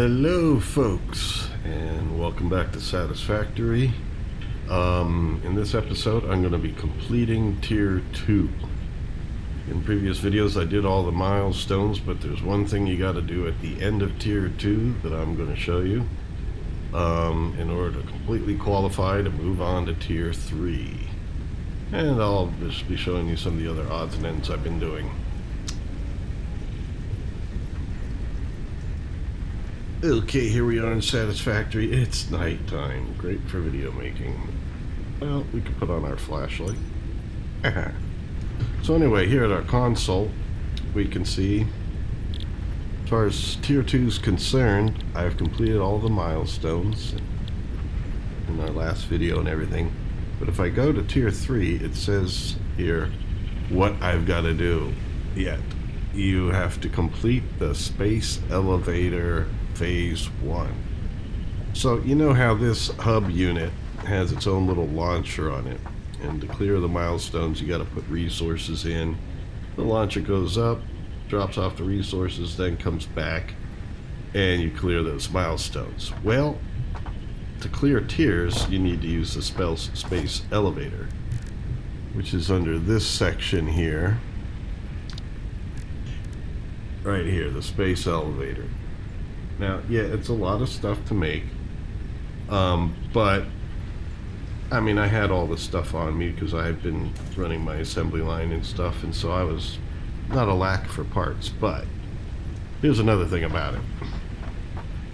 Hello folks, and welcome back to Satisfactory. In this episode I'm going to be completing Tier 2. In previous videos I did all the milestones, but there's one thing you got to do at the end of Tier 2 that I'm going to show you in order to completely qualify to move on to Tier 3. And I'll just be showing you some of the other odds and ends I've been doing. Okay, here we are in Satisfactory. It's nighttime. Great for video making. Well, we can put on our flashlight. So anyway, here at our console, we can see, as far as Tier 2 is concerned, I've completed all the milestones in our last video and everything. But if I go to Tier 3, it says here what I've got to do yet. You have to complete the space elevator Phase 1. So you know how this hub unit has its own little launcher on it, and to clear the milestones you got to put resources in. The launcher goes up, drops off the resources, then comes back, and you clear those milestones. Well, to clear tiers you need to use the space elevator, which is under this section here, right here, the space elevator. Now, yeah, it's a lot of stuff to make, but I mean, I had all this stuff on me because I had been running my assembly line and stuff, and so I was not a lack for parts. But here's another thing about it.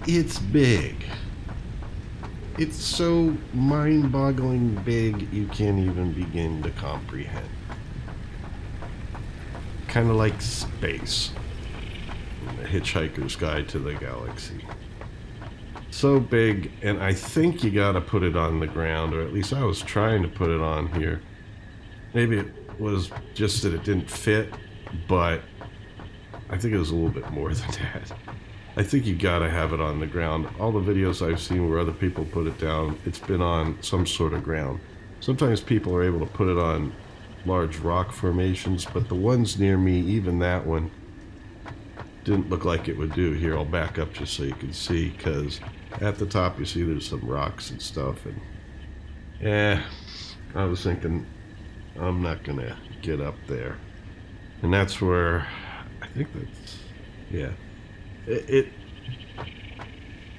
It's big. It's so mind-boggling big you can't even begin to comprehend. Kind of like space. The Hitchhiker's Guide to the Galaxy. So big, and I think you gotta put it on the ground, or at least I was trying to put it on here. Maybe it was just that it didn't fit, but I think it was a little bit more than that. I think you gotta have it on the ground. All the videos I've seen where other people put it down, it's been on some sort of ground. Sometimes people are able to put it on large rock formations, but the ones near me, even that one, didn't look like it would do. Here, I'll back up just so you can see, because at the top you see there's some rocks and stuff, and I was thinking I'm not gonna get up there, and that's where I think that's, yeah,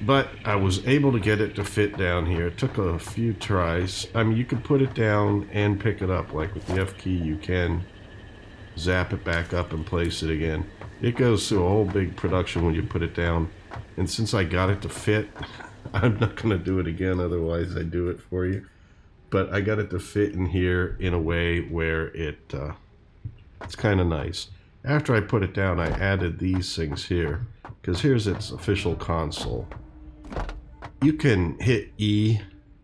but I was able to get it to fit down here. It took a few tries. I mean, you could put it down and pick it up, like with the F key you can zap it back up and place it again. It goes through a whole big production when you put it down, and since I got it to fit, I'm not going to do it again, otherwise I do it for you. But I got it to fit in here in a way where it's kind of nice. After I put it down, I added these things here, because here's its official console. You can hit E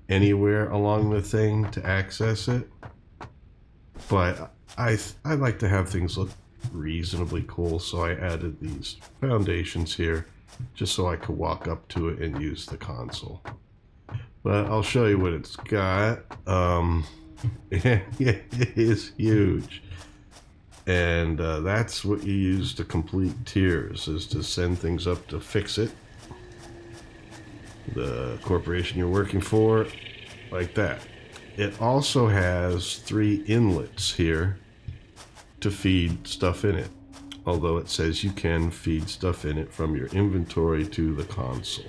anywhere along the thing to access it, but I like to have things look reasonably cool, so I added these foundations here just so I could walk up to it and use the console. But I'll show you what it's got. It is huge, and that's what you use to complete tiers, is to send things up to fix it, the corporation you're working for, like that. It also has 3 inlets here to feed stuff in it, although it says you can feed stuff in it from your inventory to the console.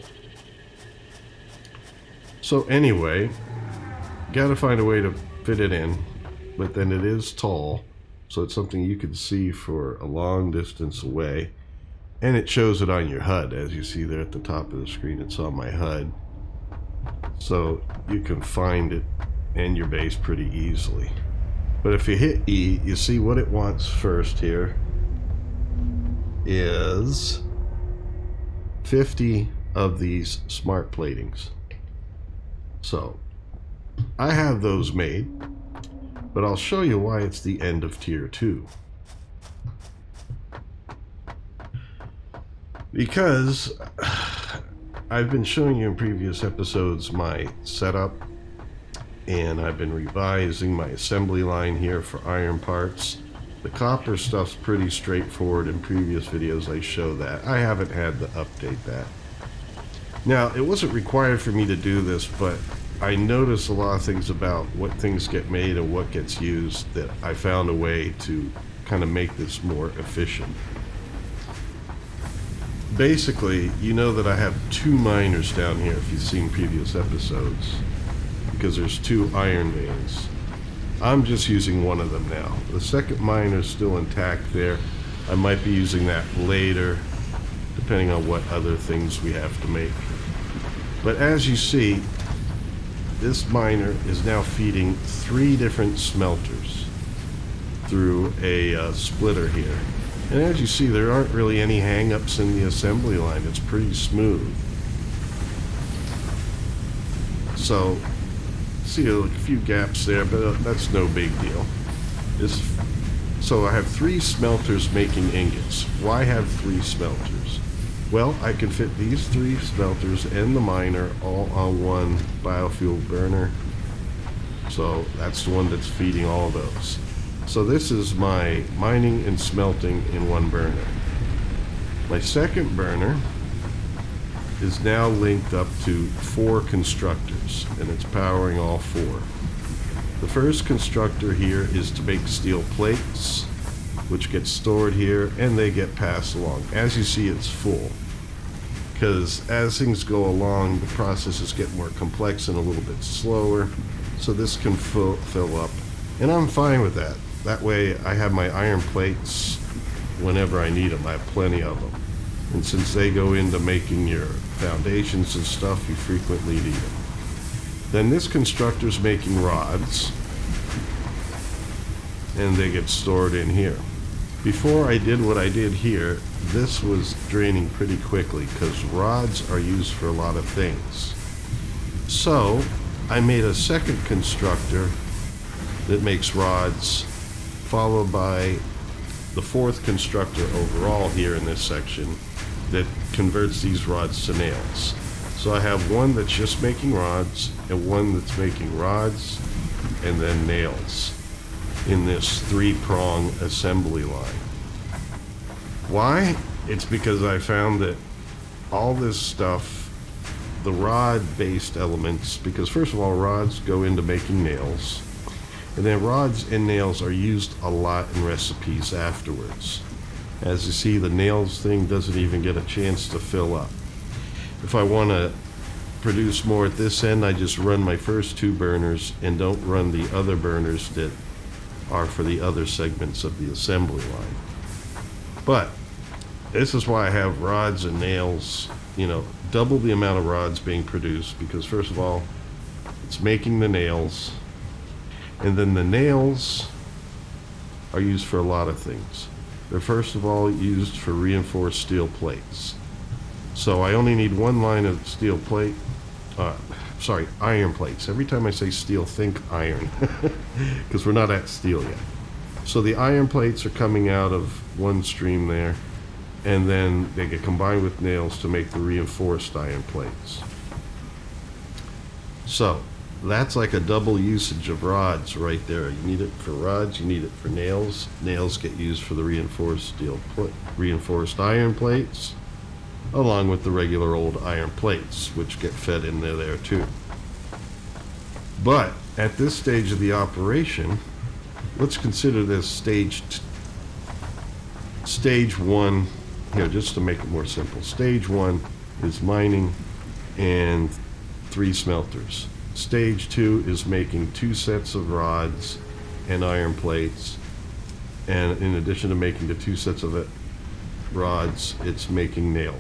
So anyway, gotta find a way to fit it in, but then it is tall, so it's something you can see for a long distance away, and it shows it on your HUD. As you see there at the top of the screen, it's on my HUD, so you can find it and your base pretty easily. But if you hit E, you see what it wants first here is 50 of these smart platings. So I have those made, but I'll show you why it's the end of Tier 2. Because I've been showing you in previous episodes my setup, and I've been revising my assembly line here for iron parts. The copper stuff's pretty straightforward. In previous videos I show that. I haven't had to update that. Now, it wasn't required for me to do this, but I noticed a lot of things about what things get made and what gets used that I found a way to kind of make this more efficient. Basically, you know that I have 2 miners down here if you've seen previous episodes, because there's 2 iron veins. I'm just using one of them now. The second miner is still intact there. I might be using that later, depending on what other things we have to make. But as you see, this miner is now feeding 3 different smelters through a splitter here. And as you see, there aren't really any hang-ups in the assembly line. It's pretty smooth. So, see a few gaps there, but that's no big deal. So I have 3 smelters making ingots. Why have 3 smelters? Well, I can fit these 3 smelters and the miner all on one biofuel burner. So that's the one that's feeding all of those. So this is my mining and smelting in one burner. My second burner is now linked up to 4 constructors, and it's powering all 4. The first constructor here is to make steel plates, which get stored here, and they get passed along. As you see, it's full, because as things go along, the processes get more complex and a little bit slower, so this can fill up, and I'm fine with that. That way I have my iron plates whenever I need them. I have plenty of them. And since they go into making your foundations and stuff, you frequently need them. Then this constructor's making rods, and they get stored in here. Before I did what I did here, this was draining pretty quickly because rods are used for a lot of things. So I made a second constructor that makes rods, followed by the 4th constructor overall here in this section that converts these rods to nails. So I have one that's just making rods and one that's making rods and then nails in this 3-prong assembly line. Why? It's because I found that all this stuff, the rod-based elements, because first of all, rods go into making nails, and then rods and nails are used a lot in recipes afterwards. As you see, the nails thing doesn't even get a chance to fill up. If I want to produce more at this end, I just run my first 2 burners and don't run the other burners that are for the other segments of the assembly line. But this is why I have rods and nails, double the amount of rods being produced, because first of all, it's making the nails. And then the nails are used for a lot of things. They're first of all used for reinforced steel plates. So I only need 1 line of steel plate, iron plates. Every time I say steel, think iron, because we're not at steel yet. So the iron plates are coming out of one stream there, and then they get combined with nails to make the reinforced iron plates. So that's like a double usage of rods right there. You need it for rods, you need it for nails. Nails get used for the reinforced reinforced iron plates, along with the regular old iron plates, which get fed in there too. But at this stage of the operation, let's consider this stage 1 here, just to make it more simple. Stage 1 is mining and 3 smelters. Stage 2 is making 2 sets of rods and iron plates, and in addition to making the 2 sets of rods, it's making nails.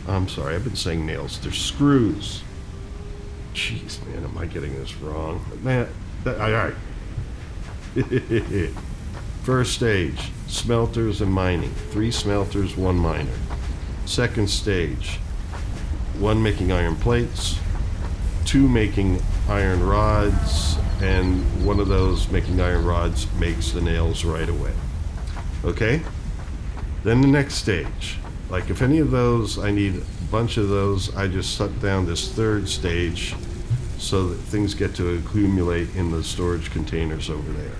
I'm sorry, I've been saying nails. They're screws. Jeez, man, am I getting this wrong? Man, all right. First stage, smelters and mining. 3 smelters, 1 miner. Second stage, 1 making iron plates, 2 making iron rods, and 1 of those making iron rods makes the nails right away. Okay? Then the next stage, like if any of those, I need a bunch of those, I just shut down this 3rd stage so that things get to accumulate in the storage containers over there.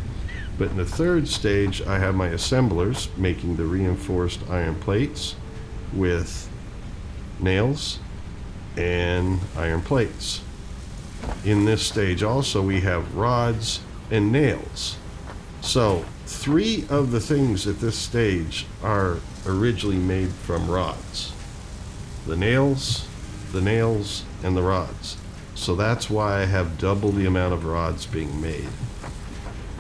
But in the 3rd stage, I have my assemblers making the reinforced iron plates with nails, and iron plates. In this stage also we have rods and nails. So 3 of the things at this stage are originally made from rods. The nails, and the rods. So that's why I have double the amount of rods being made.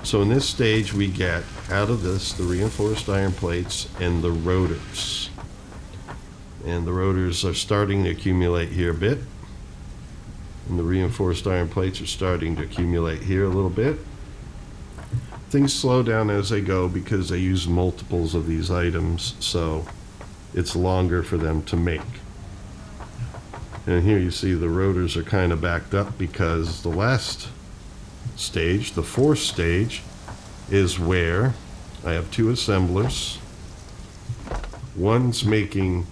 So in this stage we get out of this the reinforced iron plates and the rotors. And the rotors are starting to accumulate here a bit. And the reinforced iron plates are starting to accumulate here a little bit. Things slow down as they go because they use multiples of these items, so it's longer for them to make. And here you see the rotors are kind of backed up because the last stage, the 4th stage, is where I have 2 assemblers. One's making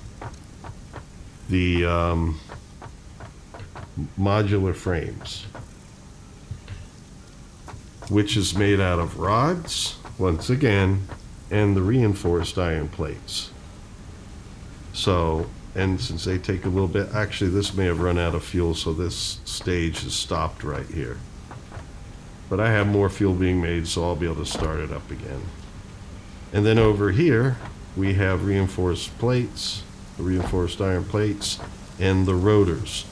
the modular frames, which is made out of rods, once again, and the reinforced iron plates. So, and since they take a little bit, actually this may have run out of fuel, so this stage is stopped right here. But I have more fuel being made, so I'll be able to start it up again. And then over here, we have reinforced plates, the reinforced iron plates, and the rotors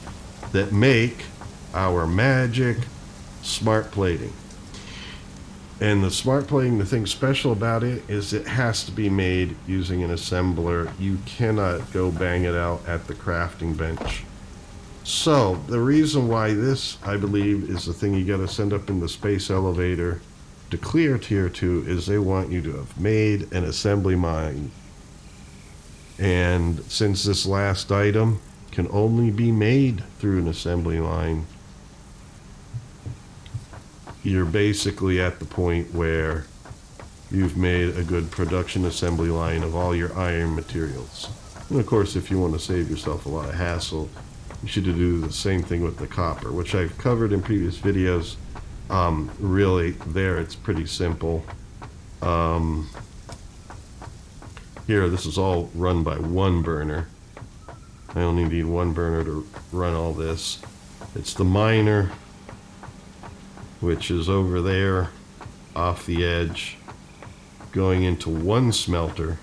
that make our magic smart plating. And the smart plating, the thing special about it is it has to be made using an assembler. You cannot go bang it out at the crafting bench. So the reason why this, I believe, is the thing you got to send up in the space elevator to clear tier 2 is they want you to have made an assembly line. And since this last item can only be made through an assembly line, you're basically at the point where you've made a good production assembly line of all your iron materials. And of course, if you want to save yourself a lot of hassle, you should do the same thing with the copper, which I've covered in previous videos. Really, there it's pretty simple. Here, this is all run by one burner. I only need one burner to run all this. It's the miner, which is over there off the edge, going into one smelter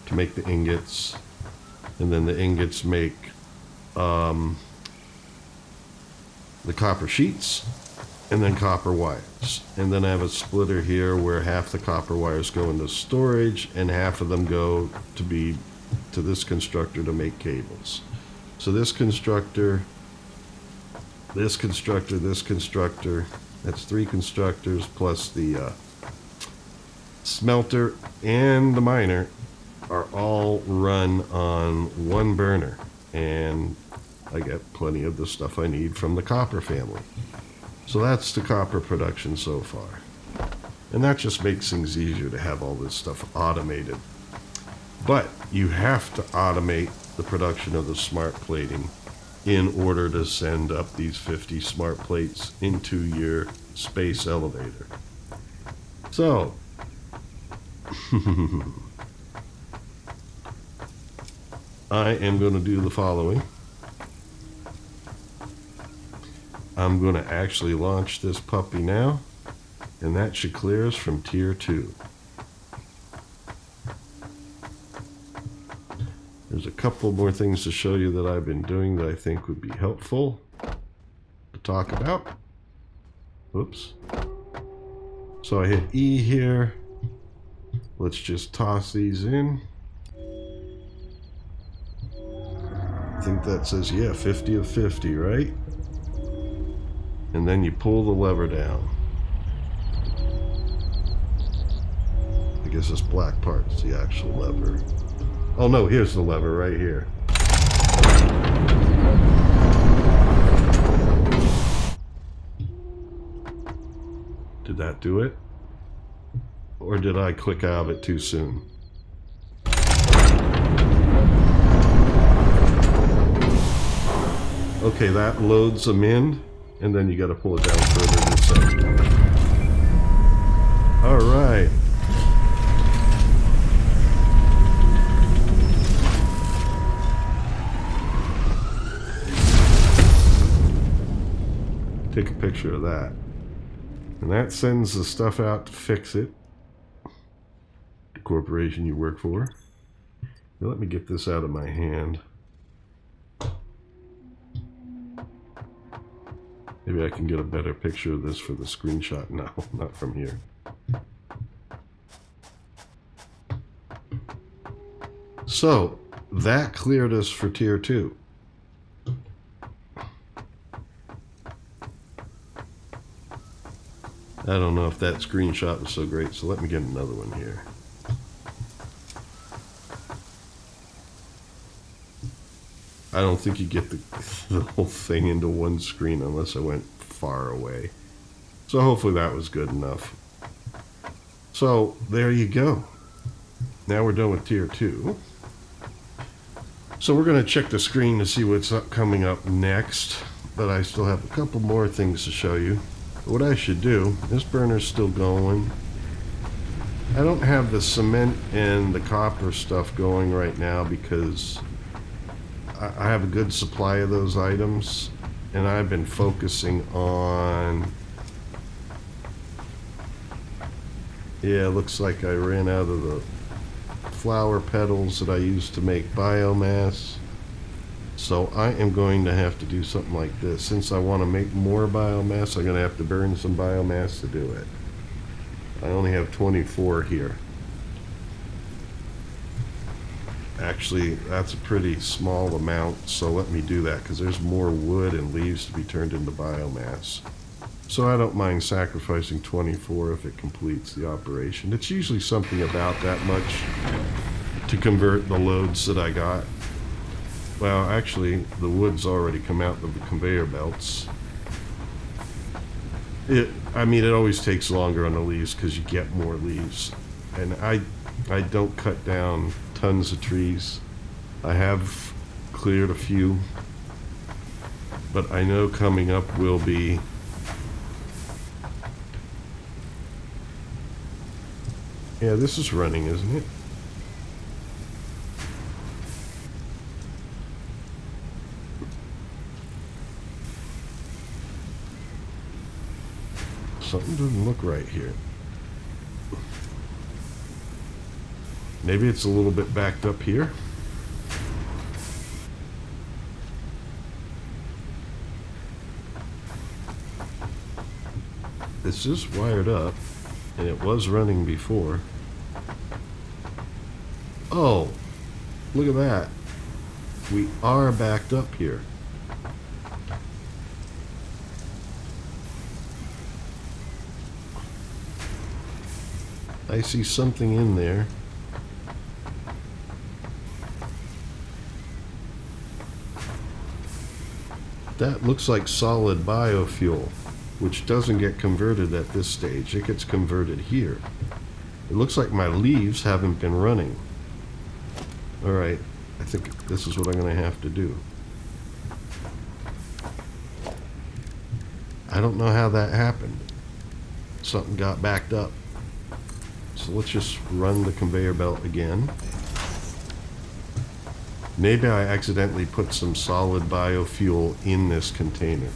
to make the ingots, and then the ingots make the copper sheets, and then copper wires. And then I have a splitter here where half the copper wires go into storage and half of them go to this constructor to make cables. So this constructor, this constructor, this constructor, that's 3 constructors plus the smelter and the miner are all run on one burner, and I get plenty of the stuff I need from the copper family. So that's the copper production so far. And that just makes things easier to have all this stuff automated. But you have to automate the production of the smart plating in order to send up these 50 smart plates into your space elevator. So, I am going to do the following. I'm going to actually launch this puppy now, and that should clear us from tier 2. There's a couple more things to show you that I've been doing that I think would be helpful to talk about. Oops. So I hit E here. Let's just toss these in. I think that says, yeah, 50 of 50, right? And then you pull the lever down. I guess this black part is the actual lever. Oh no, here's the lever right here. Did that do it? Or did I click out of it too soon? Okay, that loads them in, and then you got to pull it down further this side. All right. picture of that. And that sends the stuff out to fix it. The corporation you work for. Now let me get this out of my hand. Maybe I can get a better picture of this for the screenshot. No, not from here. So, that cleared us for tier 2. I don't know if that screenshot was so great, so let me get another one here. I don't think you get the whole thing into one screen unless I went far away. So hopefully that was good enough. So there you go. Now we're done with tier 2. So we're going to check the screen to see what's coming up next. But I still have a couple more things to show you. What I should do, this burner's still going. I don't have the cement and the copper stuff going right now because I have a good supply of those items, and I've been focusing on... Yeah, it looks like I ran out of the flower petals that I used to make biomass. So I am going to have to do something like this. Since I want to make more biomass, I'm going to have to burn some biomass to do it. I only have 24 here. Actually, that's a pretty small amount, so let me do that because there's more wood and leaves to be turned into biomass. So I don't mind sacrificing 24 if it completes the operation. It's usually something about that much to convert the loads that I got. Well, actually, the wood's already come out of the conveyor belts. I mean, it always takes longer on the leaves because you get more leaves. And I don't cut down tons of trees. I have cleared a few. But I know coming up will be... Yeah, this is running, isn't it? Something doesn't look right here. Maybe it's a little bit backed up here. This is wired up, and it was running before. Oh, look at that. We are backed up here. I see something in there. That looks like solid biofuel, which doesn't get converted at this stage. It gets converted here. It looks like my leaves haven't been running. Alright, I think this is what I'm going to have to do. I don't know how that happened. Something got backed up. So let's just run the conveyor belt again. Maybe I accidentally put some solid biofuel in this container.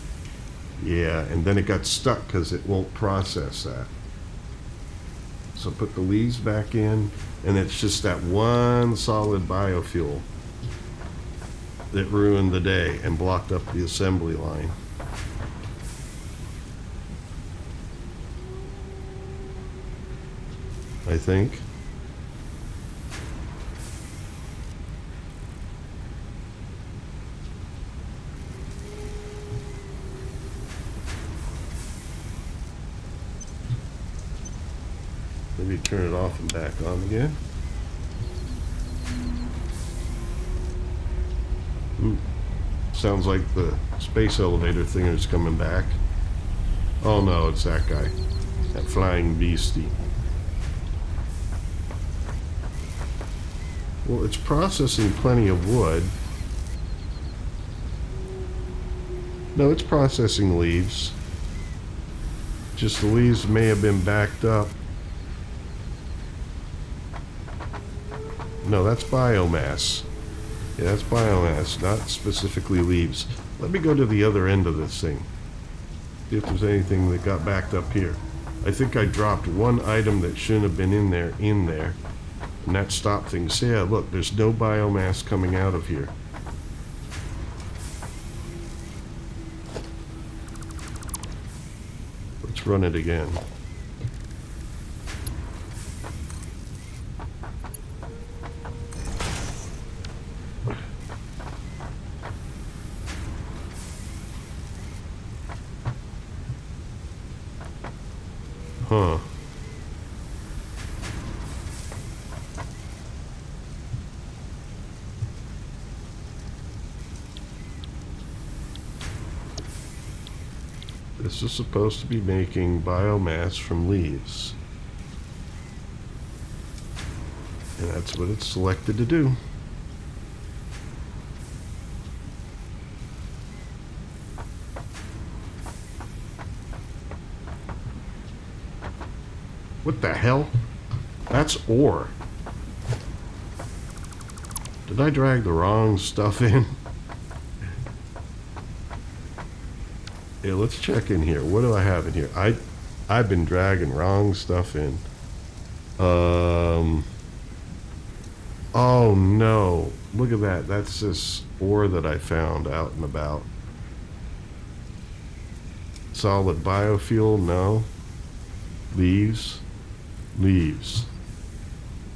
Yeah, and then it got stuck because it won't process that. So put the leaves back in, and it's just that one solid biofuel that ruined the day and blocked up the assembly line. I think. Maybe turn it off and back on again. Sounds like the space elevator thing is coming back. Oh no, it's that guy. That flying beastie. Well, it's processing plenty of wood. No, it's processing leaves. Just the leaves may have been backed up. No, that's biomass. Yeah, that's biomass, not specifically leaves. Let me go to the other end of this thing. See if there's anything that got backed up here. I think I dropped one item that shouldn't have been in there, and that stopped things. Yeah, look, there's no biomass coming out of here. Let's run it again. Huh. This is supposed to be making biomass from leaves. And that's what it's selected to do. What the hell? That's ore. Did I drag the wrong stuff in? Yeah, let's check in here. What do I have in here? I've been dragging wrong stuff in. Oh no. Look at that. That's this ore that I found out and about. Solid biofuel? No. Leaves? Leaves.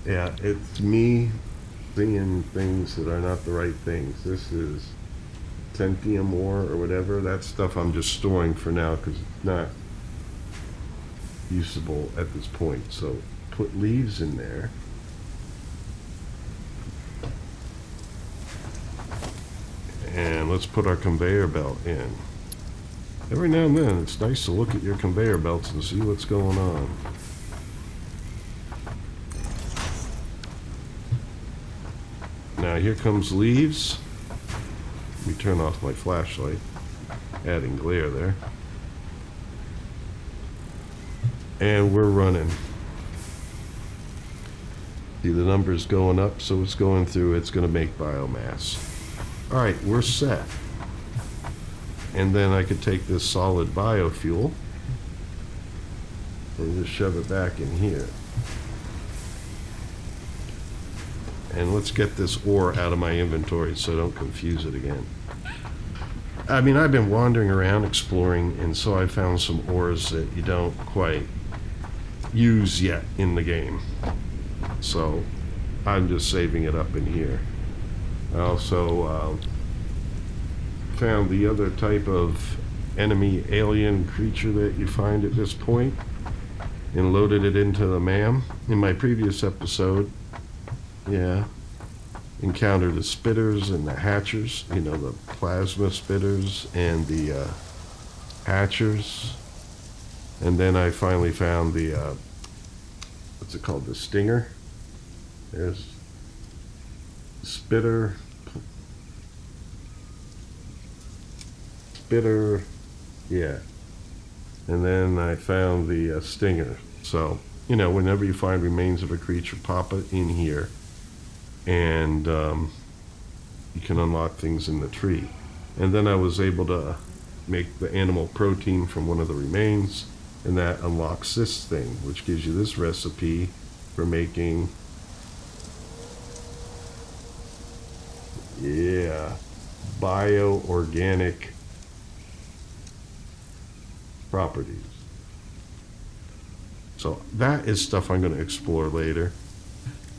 Yeah, it's me seeing things that are not the right things. This is Tentium ore or whatever. That stuff I'm just storing for now because it's not usable at this point. So put leaves in there. And let's put our conveyor belt in. Every now and then it's nice to look at your conveyor belts and see what's going on. Now here comes leaves. Let me turn off my flashlight, adding glare there. And we're running. See the numbers going up, so it's going through, it's going to make biomass. Alright, we're set. And then I could take this solid biofuel and just shove it back in here. And let's get this ore out of my inventory so I don't confuse it again. I mean, I've been wandering around exploring, and so I found some ores that you don't quite use yet in the game. So I'm just saving it up in here. I also found the other type of enemy alien creature that you find at this point and loaded it into the MAM. In my previous episode, yeah, encountered the spitters and the hatchers, you know, the plasma spitters and the hatchers. And then I finally found the, what's it called, the stinger. There's spitter, yeah. And then I found the stinger. So, you know, whenever you find remains of a creature, pop it in here. And you can unlock things in the tree. And then I was able to make the animal protein from one of the remains, and that unlocks this thing, which gives you this recipe for making, yeah, bioorganic properties. So that is stuff I'm going to explore later.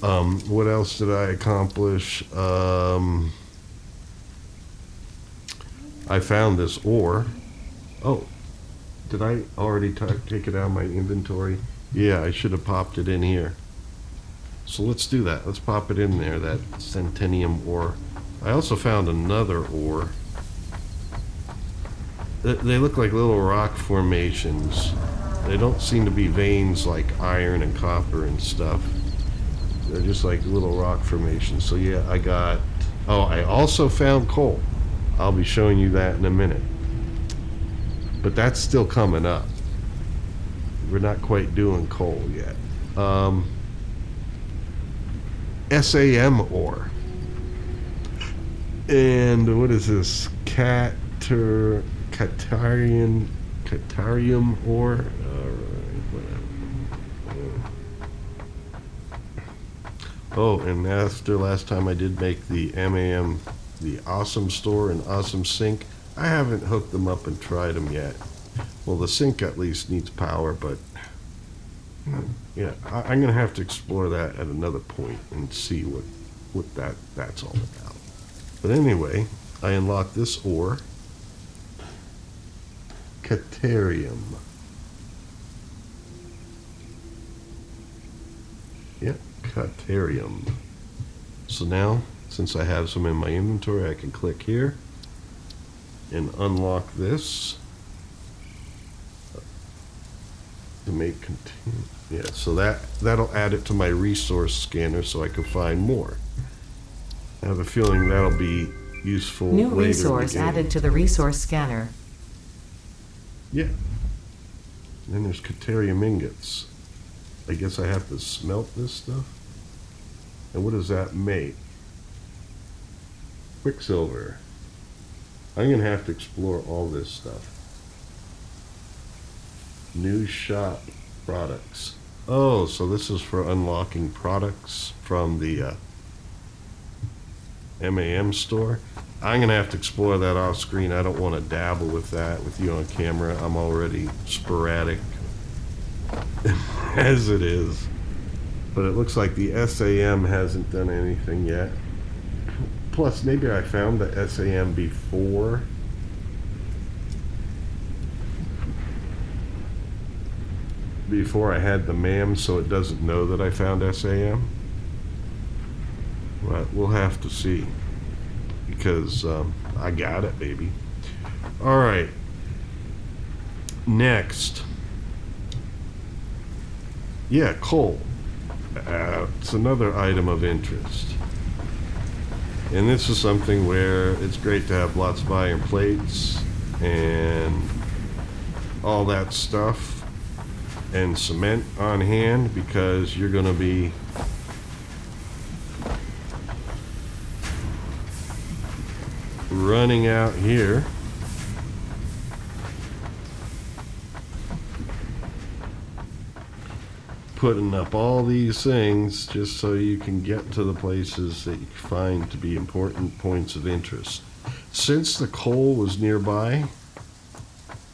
What else did I accomplish? I found this ore. Oh, did I already take it out of my inventory? Yeah, I should have popped it in here. So let's do that. Let's pop it in there, that Centennium ore. I also found another ore. They look like little rock formations. They don't seem to be veins like iron and copper and stuff. They're just like little rock formations. So yeah, I got... Oh, I also found coal. I'll be showing you that in a minute. But that's still coming up. We're not quite doing coal yet. SAM ore. And what is this? Catarian Catarium ore. Oh, and after last time I did make the MAM, the Awesome Store and Awesome Sink, I haven't hooked them up and tried them yet. Well, the sink at least needs power, but yeah, I'm going to have to explore that at another point and see what that's all about. But anyway, I unlocked this ore. Catarium. Yep, Catarium. So now, since I have some in my inventory, I can click here and unlock this to make continue. Yeah, so that'll add it to my resource scanner so I can find more. I have a feeling that'll be useful. New later resource added to the resource scanner. Yeah. And then there's Catarium ingots. I guess I have to smelt this stuff. And what does that make? Quicksilver. I'm going to have to explore all this stuff. New shop products. Oh, so this is for unlocking products from the MAM store. I'm going to have to explore that off screen. I don't want to dabble with that with you on camera. I'm already sporadic as it is. But it looks like the SAM hasn't done anything yet. Plus, maybe I found the SAM before. Before I had the MAM, so it doesn't know that I found SAM. But we'll have to see. Because I got it, baby. Alright. Next. Yeah, coal. It's another item of interest. And this is something where it's great to have lots of iron plates and all that stuff and cement on hand, because you're going to be running out here putting up all these things just so you can get to the places that you find to be important points of interest. Since the coal was nearby,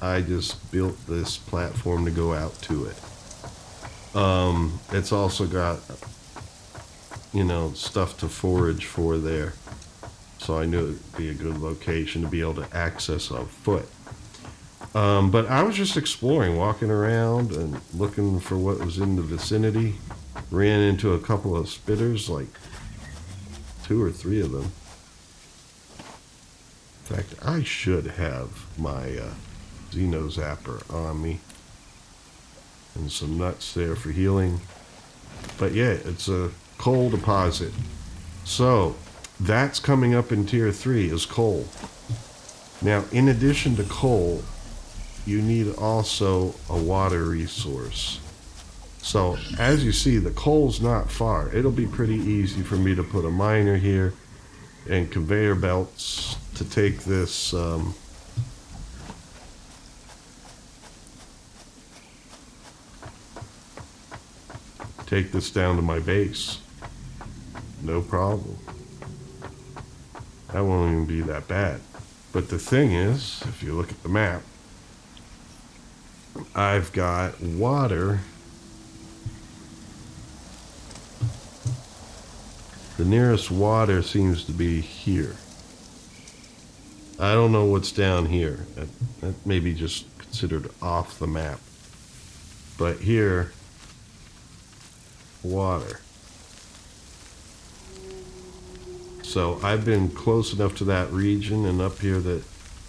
I just built this platform to go out to it. It's also got, you know, stuff to forage for there. So I knew it'd be a good location to be able to access on foot. But I was just exploring, walking around and looking for what was in the vicinity. Ran into a couple of spitters, like 2 or 3 of them. In fact, I should have my Xeno Zapper on me. And some nuts there for healing. But yeah, it's a coal deposit. So that's coming up in tier 3 is coal. Now, in addition to coal, you need also a water resource. So as you see, the coal's not far. It'll be pretty easy for me to put a miner here and conveyor belts to take this down to my base. No problem. That won't even be that bad. But the thing is, if you look at the map, I've got water. The nearest water seems to be here. I don't know what's down here. That may be just considered off the map. But here, water. So I've been close enough to that region and up here that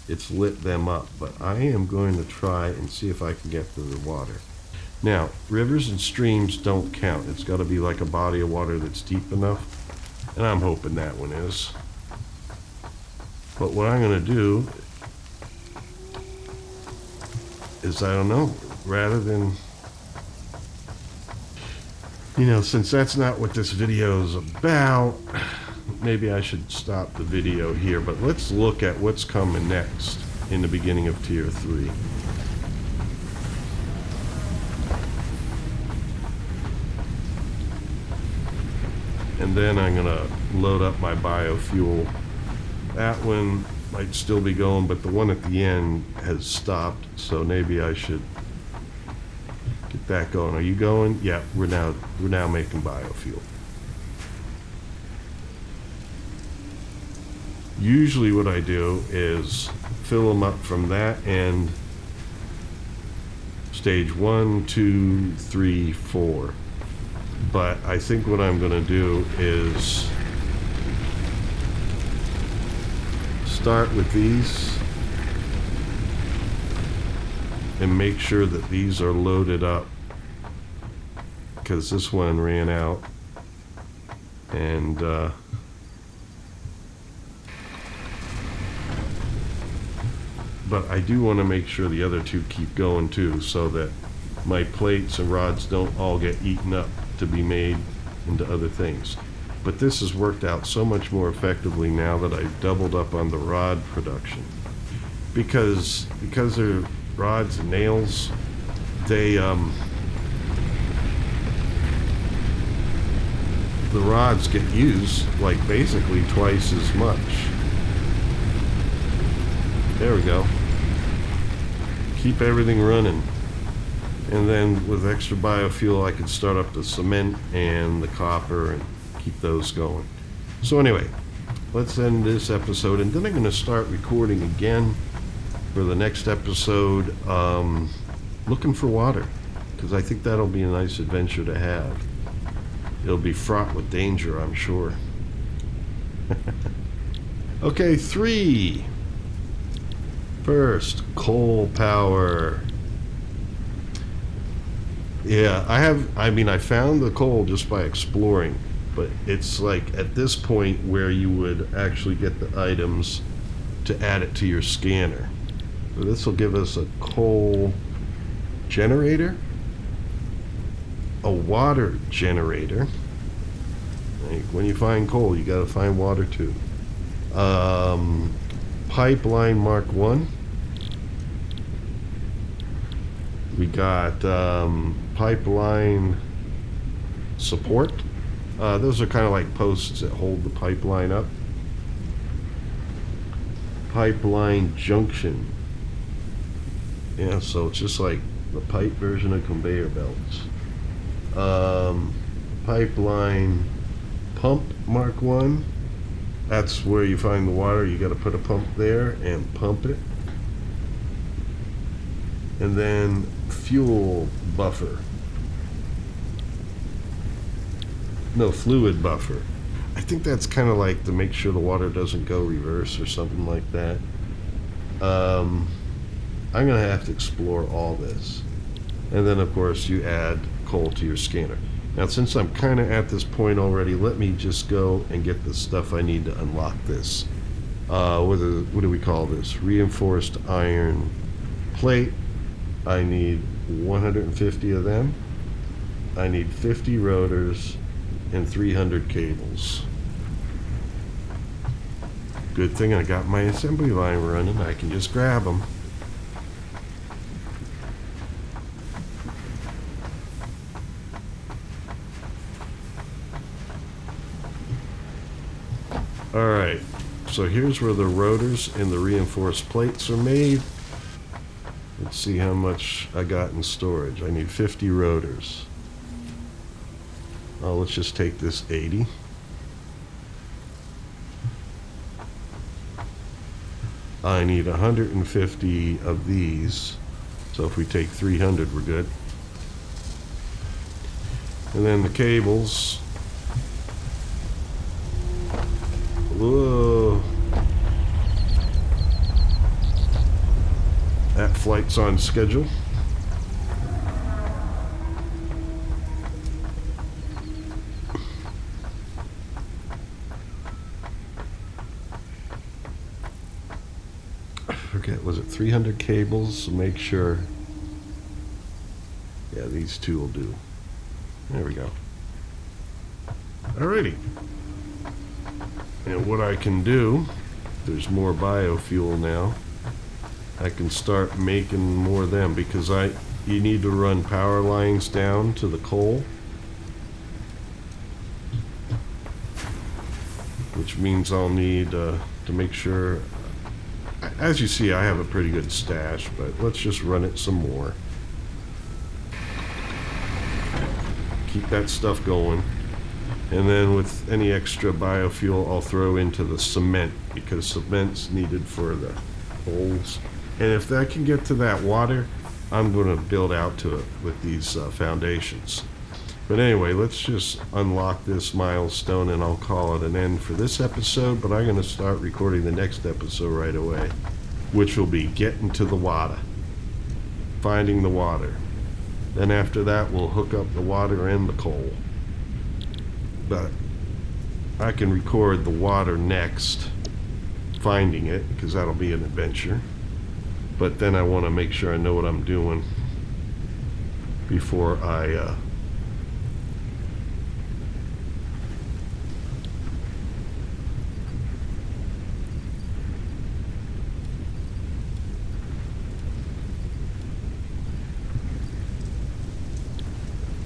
it's lit them up. But I am going to try and see if I can get to the water. Now, rivers and streams don't count. It's got to be like a body of water that's deep enough. And I'm hoping that one is. But what I'm going to do is, I don't know, rather than, you know, since that's not what this video is about, maybe I should stop the video here. But let's look at what's coming next in the beginning of tier 3. And then I'm gonna load up my biofuel. That one might still be going, but the one at the end has stopped, so maybe I should get that going. Are you going? Yeah, we're now making biofuel. Usually what I do is fill them up from that end, stage 1, 2, 3, 4. But I think what I'm gonna do is start with these and make sure that these are loaded up, because this one ran out. And but I do want to make sure the other two keep going too, so that my plates and rods don't all get eaten up to be made into other things. But this has worked out so much more effectively now that I've doubled up on the rod production. Because they're rods and nails, they the rods get used like basically twice as much. There we go. Keep everything running. And then with extra biofuel, I can start up the cement and the copper and keep those going. So anyway, let's end this episode, and then I'm going to start recording again for the next episode, looking for water, because I think that'll be a nice adventure to have. It'll be fraught with danger, I'm sure. Okay, 3. First, coal power. Yeah, I found the coal just by exploring, but it's like at this point where you would actually get the items to add it to your scanner. So this will give us a coal generator, a water generator. Like when you find coal, you gotta find water too. Pipeline Mark 1. We got pipeline support. Those are kind of like posts that hold the pipeline up. Pipeline junction. Yeah, so it's just like the pipe version of conveyor belts. Pipeline pump Mark 1. That's where you find the water. You got to put a pump there and pump it. And then fuel buffer. No, fluid buffer. I think that's kind of like to make sure the water doesn't go reverse or something like that. I'm going to have to explore all this. And then, of course, you add coal to your scanner. Now, since I'm kind of at this point already, let me just go and get the stuff I need to unlock this. What do we call this? Reinforced iron plate. I need 150 of them. I need 50 rotors and 300 cables. Good thing I got my assembly line running. I can just grab them. Alright, so here's where the rotors and the reinforced plates are made. Let's see how much I got in storage. I need 50 rotors. Oh, let's just take this 80. I need 150 of these. So if we take 300, we're good. And then the cables. Whoa. That flight's on schedule. I forget, was it 300 cables? So make sure. Yeah, these two will do. There we go. Alrighty. And what I can do, there's more biofuel now. I can start making more of them because you need to run power lines down to the coal. which means I'll need to make sure. As you see, I have a pretty good stash, but let's just run it some more. Keep that stuff going. And then with any extra biofuel, I'll throw into the cement, because cement's needed for the holes. And if I can get to that water, I'm going to build out to it with these foundations. But anyway, let's just unlock this milestone and I'll call it an end for this episode. But I'm going to start recording the next episode right away, which will be getting to the water, finding the water. Then after that, we'll hook up the water and the coal. But I can record the water next, finding it, because that'll be an adventure. But then I want to make sure I know what I'm doing before I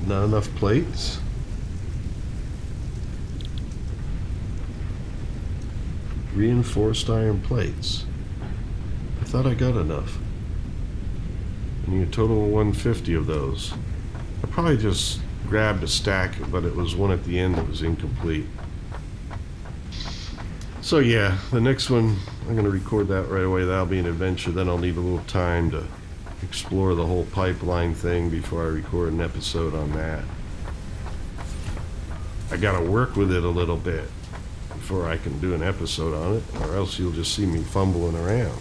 not enough plates. Reinforced iron plates. I thought I got enough. I need a total of 150 of those. I probably just grabbed a stack, but it was one at the end that was incomplete. So yeah, the next one, I'm going to record that right away. That'll be an adventure. Then I'll need a little time to explore the whole pipeline thing before I record an episode on that. I got to work with it a little bit before I can do an episode on it, or else you'll just see me fumbling around.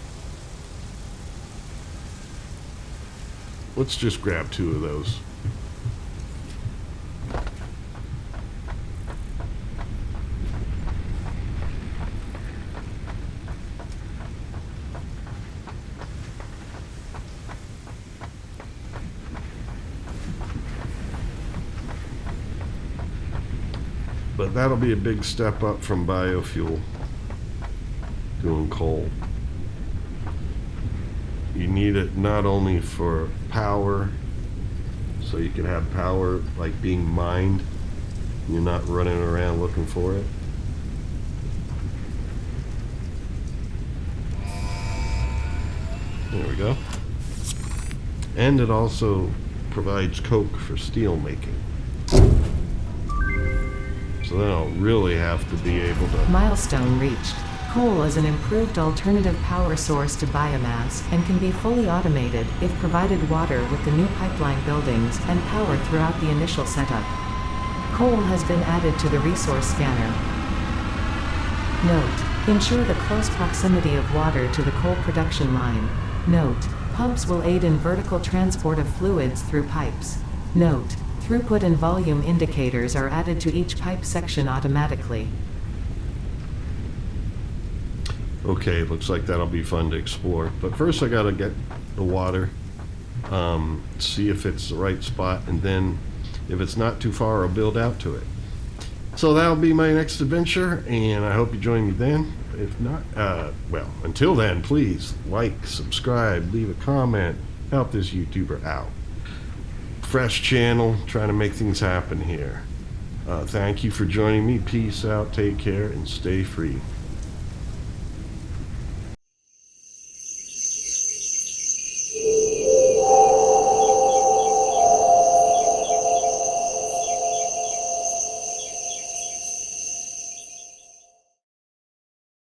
Let's just grab 2 of those. But that'll be a big step up from biofuel doing coal. You need it not only for power, so you can have power like being mined, you're not running around looking for it. There we go. And it also provides coke for steel making. So then I'll really have to be able to... Milestone reached. Coal is an improved alternative power source to biomass and can be fully automated if provided water with the new pipeline buildings and power throughout the initial setup. Coal has been added to the resource scanner. Note: ensure the close proximity of water to the coal production line. Note: pumps will aid in vertical transport of fluids through pipes. Note: throughput and volume indicators are added to each pipe section automatically. Okay, looks like that'll be fun to explore. But first I gotta get the water, see if it's the right spot, and then if it's not too far, I'll build out to it. So that'll be my next adventure, and I hope you join me then. If not, well, until then, please like, subscribe, leave a comment, help this YouTuber out. Fresh channel, trying to make things happen here. Thank you for joining me. Peace out, take care, and stay free.